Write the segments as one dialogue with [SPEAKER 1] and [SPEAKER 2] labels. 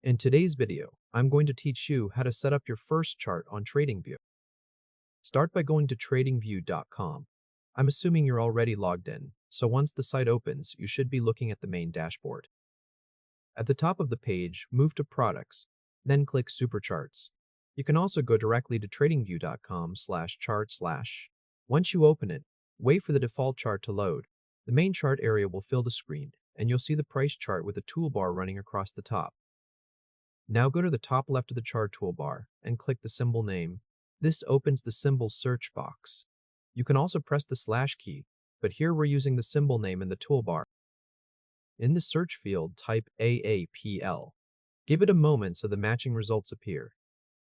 [SPEAKER 1] In today's video, I'm going to teach you how to set up your first chart on TradingView. Start by going to tradingview.com. I'm assuming you're already logged in, so once the site opens, you should be looking at the main dashboard. At the top of the page, move to Products, then click Supercharts. You can also go directly to tradingview.com/chart/. Once you open it, wait for the default chart to load. The main chart area will fill the screen, and you'll see the price chart with a toolbar running across the top. Now go to the top left of the chart toolbar and click the symbol name. This opens the symbol search box. You can also press the / key, but here we're using the symbol name in the toolbar. In the search field, type AAPL. Give it a moment so the matching results appear.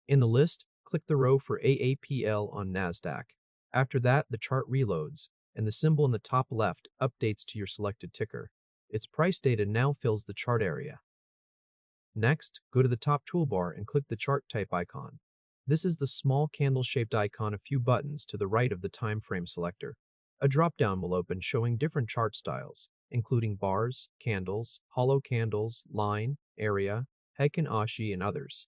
[SPEAKER 1] In the list, click the row for AAPL on NASDAQ. After that, the chart reloads, and the symbol in the top left updates to your selected ticker. Its price data now fills the chart area. Next, go to the top toolbar and click the chart type icon. This is the small candle-shaped icon a few buttons to the right of the time frame selector. A drop-down will open showing different chart styles, including bars, candles, hollow candles, line, area, Heikin Ashi, and others.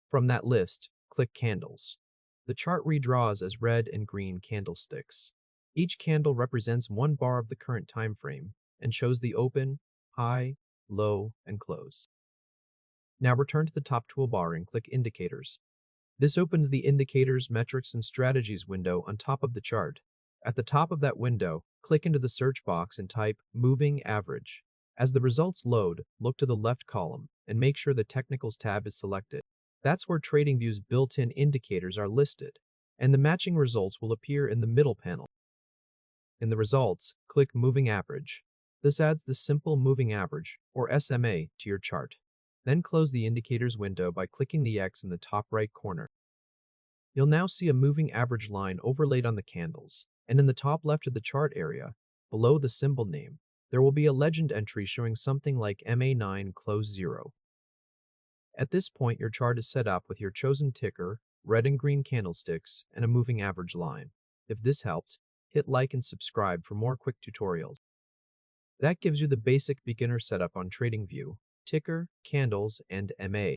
[SPEAKER 1] From that list, click Candles. The chart redraws as red and green candlesticks. Each candle represents one bar of the current time frame and shows the open, high, low, and close. Now return to the top toolbar and click Indicators. This opens the Indicators, Metrics, and Strategies window on top of the chart. At the top of that window, click into the search box and type Moving Average. As the results load, look to the left column and make sure the Technicals tab is selected. That's where TradingView's built-in indicators are listed, and the matching results will appear in the middle panel. In the results, click Moving Average. This adds the simple moving average, or SMA, to your chart. Then close the Indicators window by clicking the X in the top right corner. You'll now see a moving average line overlaid on the candles, and in the top left of the chart area, below the symbol name, there will be a legend entry showing something like MA9 close 0. At this point, your chart is set up with your chosen ticker, red and green candlesticks, and a moving average line. If this helped, hit like and subscribe for more quick tutorials. That gives you the basic beginner setup on TradingView, ticker, candles, and MA.